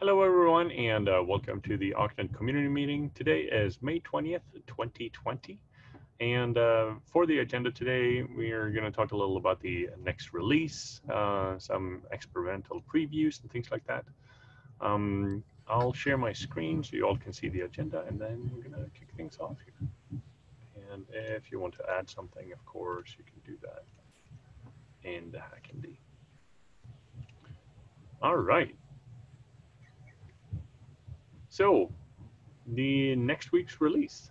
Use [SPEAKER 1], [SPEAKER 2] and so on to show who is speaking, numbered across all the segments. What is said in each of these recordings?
[SPEAKER 1] Hello, everyone, and welcome to the Octant community meeting. Today is May 20th, 2020. And for the agenda today, we are going to talk a little about the next release, some experimental previews and things like that. I'll share my screen so you all can see the agenda, and then we're going to kick things off here. And if you want to add something, of course, you can do that in the HackMD. All right. So, the next week's release,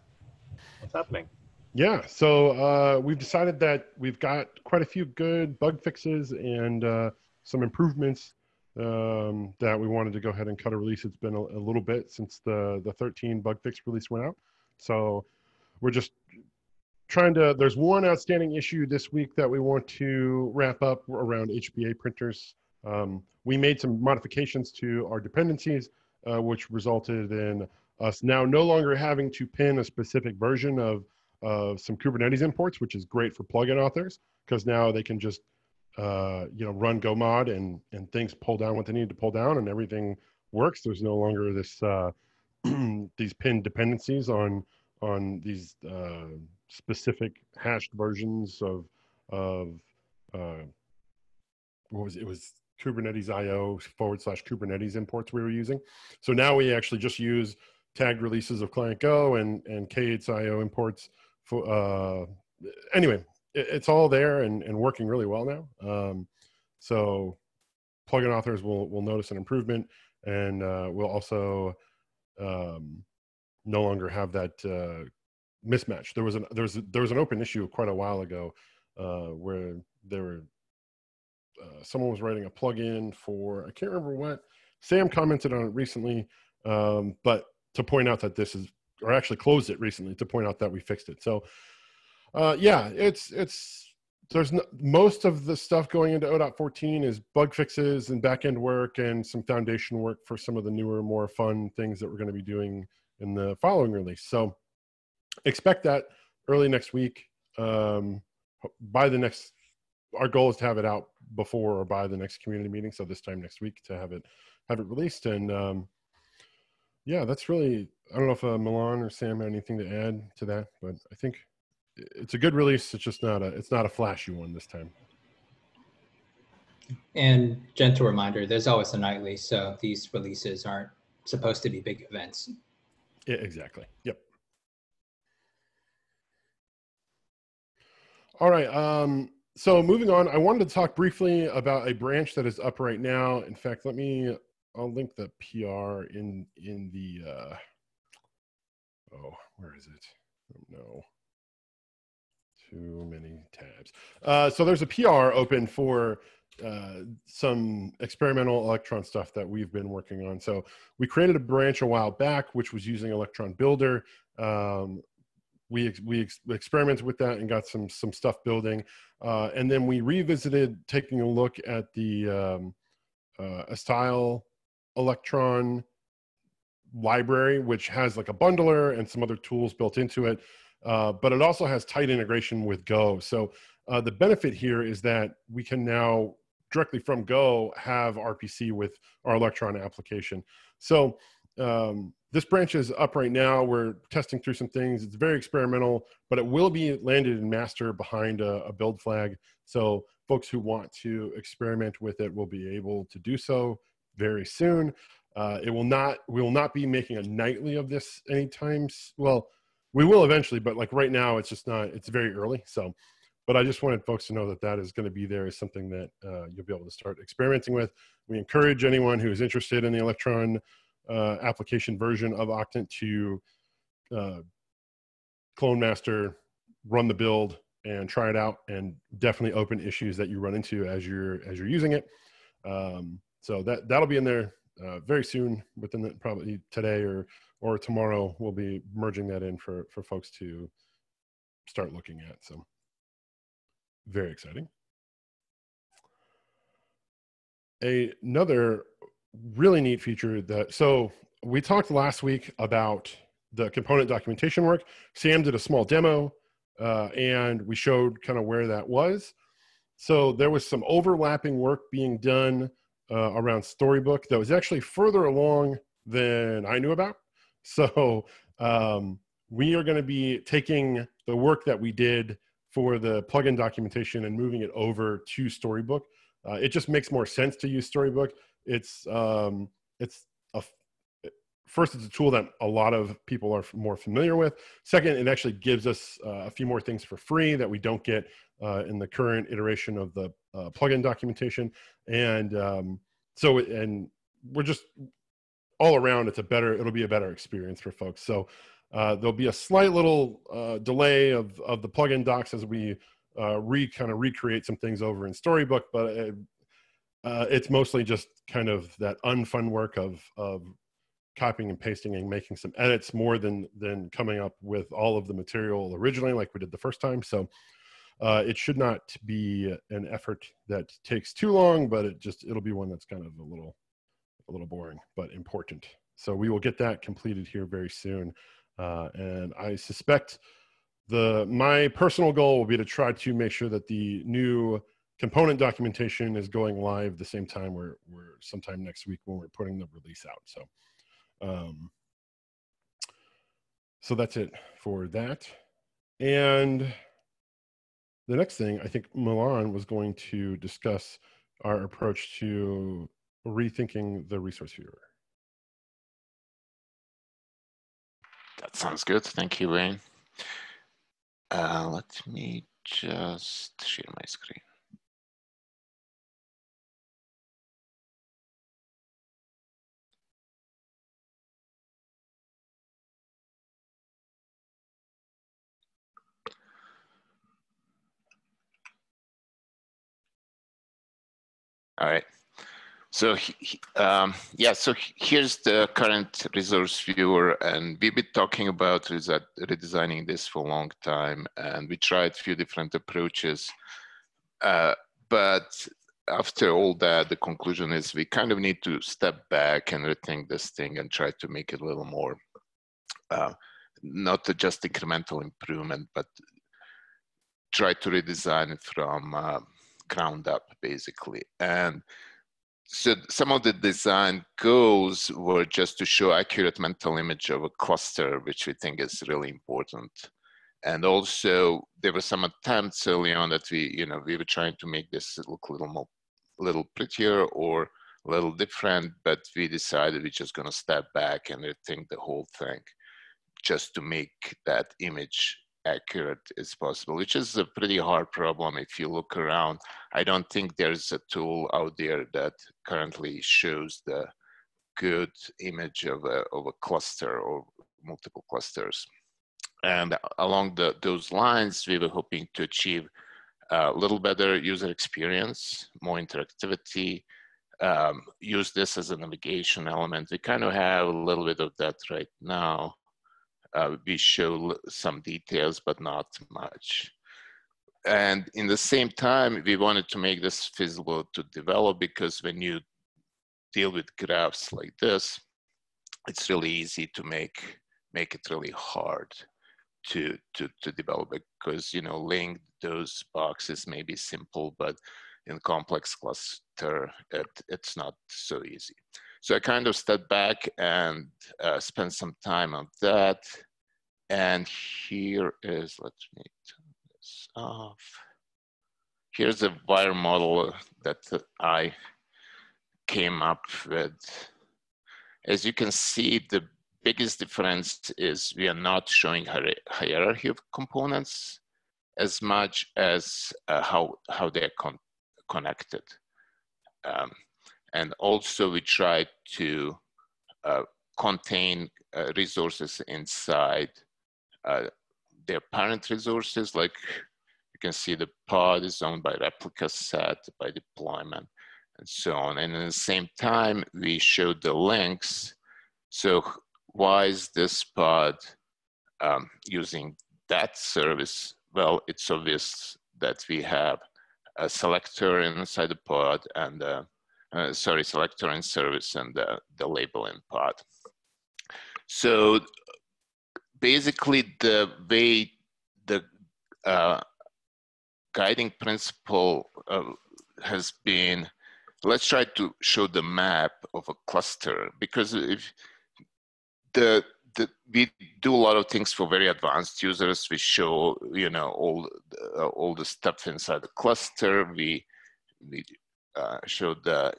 [SPEAKER 1] what's happening?
[SPEAKER 2] Yeah, so we've decided that we've got quite a few good bug fixes and some improvements that we wanted to go ahead and cut a release. It's been a little bit since the 13 bug fix release went out. So we're just trying to, there's one outstanding issue this week that we want to wrap up around HBA printers. We made some modifications to our dependencies, which resulted in us now no longer having to pin a specific version of some Kubernetes imports, which is great for plugin authors, because now they can just run go mod and things pull down what they need to pull down and everything works. There's no longer this these pinned dependencies on these specific hashed versions of what was it? It was Kubernetes IO / Kubernetes imports we were using. So now we actually just use tagged releases of client Go and K8s IO imports. Anyway, it's all there and working really well now. So plugin authors will notice an improvement, and we'll also no longer have that mismatch. There was an open issue quite a while ago where someone was writing a plugin for, I can't remember what. Sam commented on it recently, but to point out that this is, or actually closed it recently to point out that we fixed it. So yeah, there's most of the stuff going into 0.14 is bug fixes and backend work and some foundation work for some of the newer, more fun things that we're going to be doing in the following release. So expect that early next week. By the next, our goal is to have it out before or by the next community meeting. So this time next week to have it released. And yeah, that's really, I don't know if Milan or Sam had anything to add to that, but I think it's a good release. It's just it's not a flashy one this time.
[SPEAKER 3] And gentle reminder, there's always a nightly, so these releases aren't supposed to be big events.
[SPEAKER 2] Yeah, exactly. Yep. All right. So moving on, I wanted to talk briefly about a branch that is up right now. In fact, I'll link the PR in the, where is it? Oh, no. Too many tabs. So there's a PR open for some experimental Electron stuff that we've been working on. So we created a branch a while back, which was using Electron Builder. We experimented with that and got some stuff building. And then we revisited taking a look at the a style Electron library, which has like a bundler and some other tools built into it. But it also has tight integration with Go. So the benefit here is that we can now directly from Go have RPC with our Electron application. So this branch is up right now. We're testing through some things. It's very experimental, but it will be landed in master behind a build flag. So folks who want to experiment with it will be able to do so very soon. We will not be making a nightly of this anytime. Well, we will eventually, but like right now, it's just not, it's very early. So, but I just wanted folks to know that that is going to be there as something that you'll be able to start experimenting with. We encourage anyone who is interested in the Electron application version of Octant to clone master, run the build, and try it out, and definitely open issues that you run into as you're using it. So that'll be in there very soon, within probably today or tomorrow. We'll be merging that in for folks to start looking at. So very exciting. Another really neat feature so we talked last week about the component documentation work. Sam did a small demo and we showed kind of where that was. So there was some overlapping work being done around Storybook that was actually further along than I knew about. So we are going to be taking the work that we did for the plugin documentation and moving it over to Storybook. It just makes more sense to use Storybook. It's first, it's a tool that a lot of people are more familiar with. Second, it actually gives us a few more things for free that we don't get in the current iteration of the plugin documentation. And and we're just all around, it'll be a better experience for folks. So there'll be a slight little delay of the plugin docs as we kind of recreate some things over in Storybook, but it's mostly just kind of that unfun work of copying and pasting and making some edits more than coming up with all of the material originally like we did the first time. So it should not be an effort that takes too long, but it'll be one that's kind of a little boring, but important. So we will get that completed here very soon. And I suspect my personal goal will be to try to make sure that the new component documentation is going live the same time we're sometime next week when we're putting the release out. So that's it for that. And the next thing, I think Milan was going to discuss our approach to rethinking the resource viewer.
[SPEAKER 4] That sounds good. Thank you, Wayne. Let me just share my screen. All right. So so here's the current resource viewer, and we've been talking about redesigning this for a long time, and we tried a few different approaches. But after all that, the conclusion is we kind of need to step back and rethink this thing and try to make it a little more, not just incremental improvement, but try to redesign it from ground up, basically. And so some of the design goals were just to show accurate mental image of a cluster, which we think is really important. And also there were some attempts early on that we were trying to make this look a little prettier or a little different, but we decided we're just going to step back and rethink the whole thing just to make that image accurate as possible, which is a pretty hard problem. If you look around, I don't think there's a tool out there that currently shows the good image of a cluster or multiple clusters. And along those lines, we were hoping to achieve a little better user experience, more interactivity, use this as a navigation element. We kind of have a little bit of that right now. We show some details, but not much. And in the same time, we wanted to make this feasible to develop, because when you deal with graphs like this, it's really easy to make it really hard to develop it, because laying those boxes may be simple, but in complex cluster, it's not so easy. So I kind of stepped back and spent some time on that. And here is, let me turn this off. Here's a wire model that I came up with. As you can see, the biggest difference is we are not showing hierarchy of components as much as how they're connected. And also we try to contain resources inside their parent resources. Like you can see, the pod is owned by replica set, by deployment, and so on. And at the same time, we showed the links. So why is this pod using that service? Well, it's obvious that we have a selector inside the pod and selector in service and the label in pod. So basically, the way the guiding principle has been let's try to show the map of a cluster, because if we do a lot of things for very advanced users. We show, you know, all the stuff inside the cluster. We show the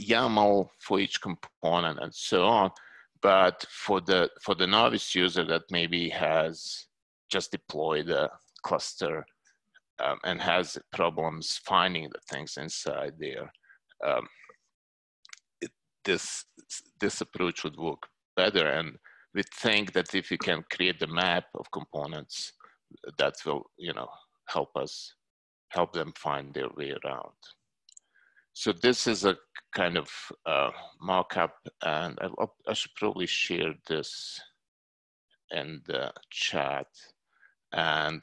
[SPEAKER 4] YAML for each component and so on. But for the novice user that maybe has just deployed a cluster and has problems finding the things inside there, this approach would work better. And we think that if you can create the map of components, that will, you know, help them find their way around. So this is a kind of mock-up, and I should probably share this in the chat. And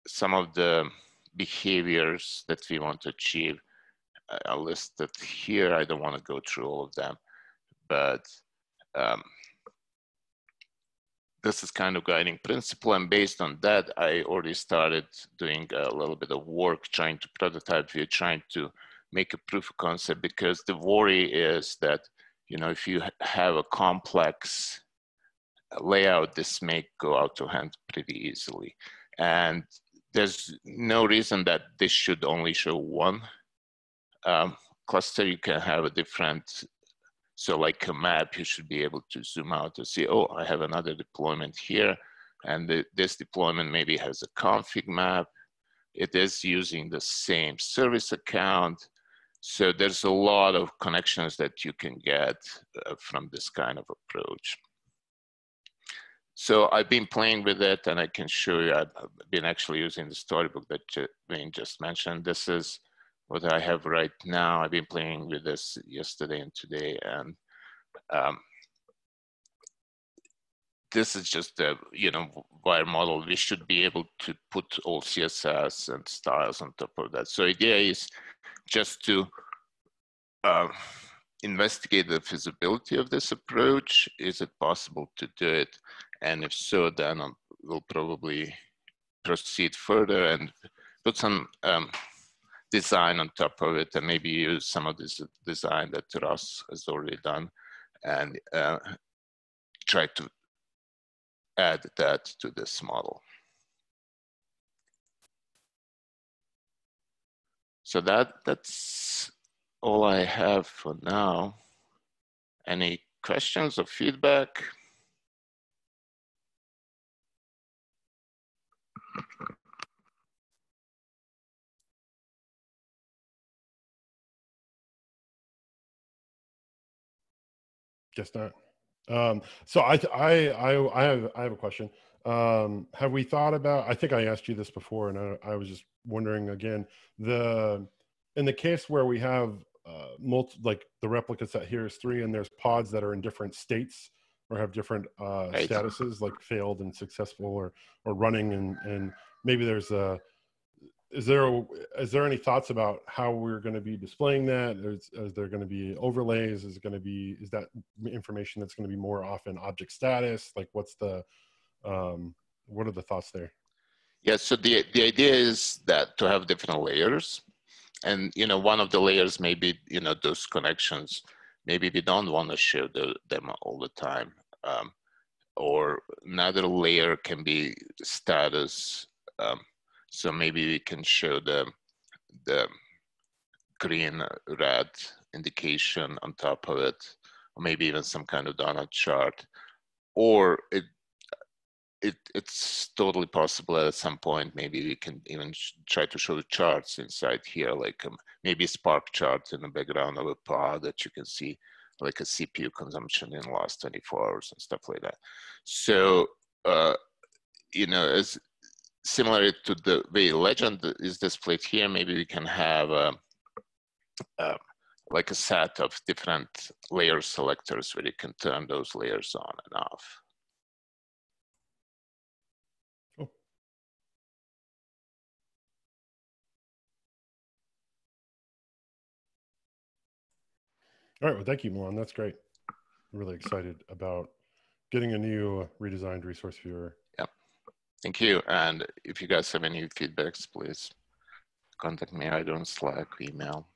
[SPEAKER 4] some of the behaviors that we want to achieve are listed here. I don't want to go through all of them, but this is kind of guiding principle. And based on that, I already started doing a little bit of work trying to prototype. We're trying to make a proof of concept, because the worry is that, you know, if you have a complex layout, this may go out of hand pretty easily. And there's no reason that this should only show one cluster. You can have a different, so like a map, you should be able to zoom out to see, oh, I have another deployment here, and this deployment maybe has a config map. It is using the same service account. So there's a lot of connections that you can get from this kind of approach. So I've been playing with it, and I can show you, I've been actually using the Storybook that Wayne just mentioned. This is what I have right now. I've been playing with this yesterday and today, and this is just a, you know, wire model. We should be able to put all CSS and styles on top of that. So the idea is just to investigate the feasibility of this approach. Is it possible to do it? And if so, then we'll probably proceed further and put some design on top of it, and maybe use some of this design that Ross has already done, and try to add that to this model. So that's all I have for now. Any questions or feedback?
[SPEAKER 2] Guess not. So I have a question. Have we thought about? I think I asked you this before, and I was just wondering again. In the case where we have like the replica set here is 3, and there's pods that are in different states or have different
[SPEAKER 4] Right.
[SPEAKER 2] statuses, like failed and successful, or running, and maybe there's a. Is there any thoughts about how we're going to be displaying that? Is there going to be overlays? Is that information that's going to be more often object status? Like, what are the thoughts there?
[SPEAKER 4] Yeah, so the idea is that to have different layers, and, you know, one of the layers may be, you know, those connections. Maybe we don't want to show them all the time, or another layer can be status. So maybe we can show the green, red indication on top of it, or maybe even some kind of donut chart. Or it's totally possible that at some point maybe we can even try to show the charts inside here, like maybe a spark chart in the background of a pod that you can see, like a CPU consumption in the last 24 hours and stuff like that. So, you know, as similar to the way legend is displayed here, maybe we can have like a set of different layer selectors where you can turn those layers on and off.
[SPEAKER 2] Cool. All right, well, thank you, Milan. That's great. I'm really excited about getting a new redesigned resource viewer.
[SPEAKER 4] Yeah. Thank you. And if you guys have any feedbacks, please contact me either on Slack, email.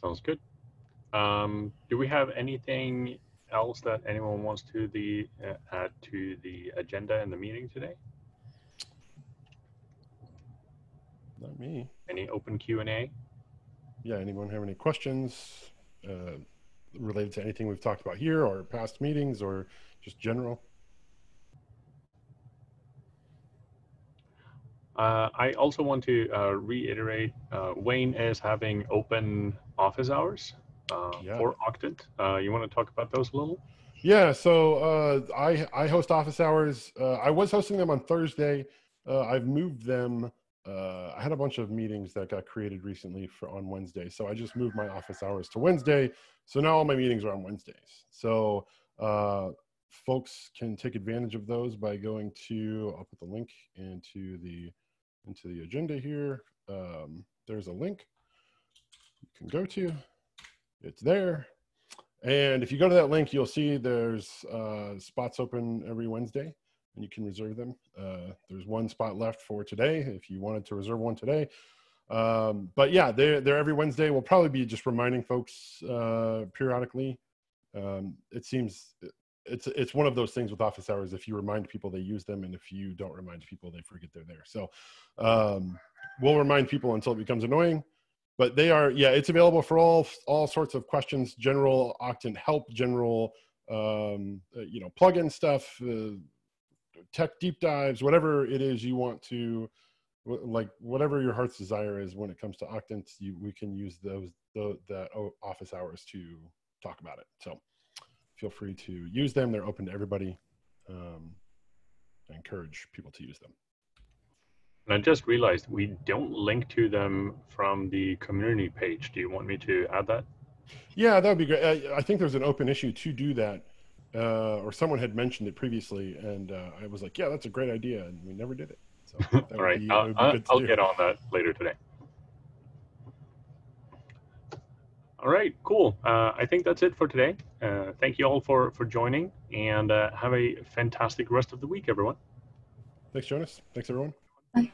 [SPEAKER 1] Sounds good. Do we have anything else that anyone wants to add to the agenda in the meeting today?
[SPEAKER 2] Not me.
[SPEAKER 1] Any open Q&A?
[SPEAKER 2] Yeah, anyone have any questions related to anything we've talked about here or past meetings or just general?
[SPEAKER 1] I also want to reiterate, Wayne is having open office hours for Octant. You want to talk about those a little?
[SPEAKER 2] Yeah, so I host office hours. I was hosting them on Thursday. I've moved them. I had a bunch of meetings that got created recently on Wednesday. So I just moved my office hours to Wednesday. So now all my meetings are on Wednesdays. So folks can take advantage of those by going to, I'll put the link into the agenda here. There's a link you can go to. It's there. And if you go to that link, you'll see there's spots open every Wednesday, and you can reserve them. There's one spot left for today if you wanted to reserve one today. But yeah, they're every Wednesday. We'll probably be just reminding folks periodically. It seems it's one of those things with office hours. If you remind people, they use them, and if you don't remind people, they forget they're there. So we'll remind people until it becomes annoying. But they are, yeah, it's available for all sorts of questions, general Octant help, general, plugin stuff, tech deep dives, whatever it is you want to, like whatever your heart's desire is when it comes to Octant, we can use the office hours to talk about it. So feel free to use them. They're open to everybody. I encourage people to use them.
[SPEAKER 1] And I just realized we don't link to them from the community page. Do you want me to add that?
[SPEAKER 2] Yeah, that would be great. I think there's an open issue to do that, or someone had mentioned it previously, and I was like, yeah, that's a great idea, and we never did it. So that
[SPEAKER 1] all right,
[SPEAKER 2] would be good to
[SPEAKER 1] I'll
[SPEAKER 2] do.
[SPEAKER 1] get on that later today. All right, cool. I think that's it for today. Thank you all for joining, and have a fantastic rest of the week, everyone.
[SPEAKER 2] Thanks, Jonas. Thanks, everyone.
[SPEAKER 5] Bye.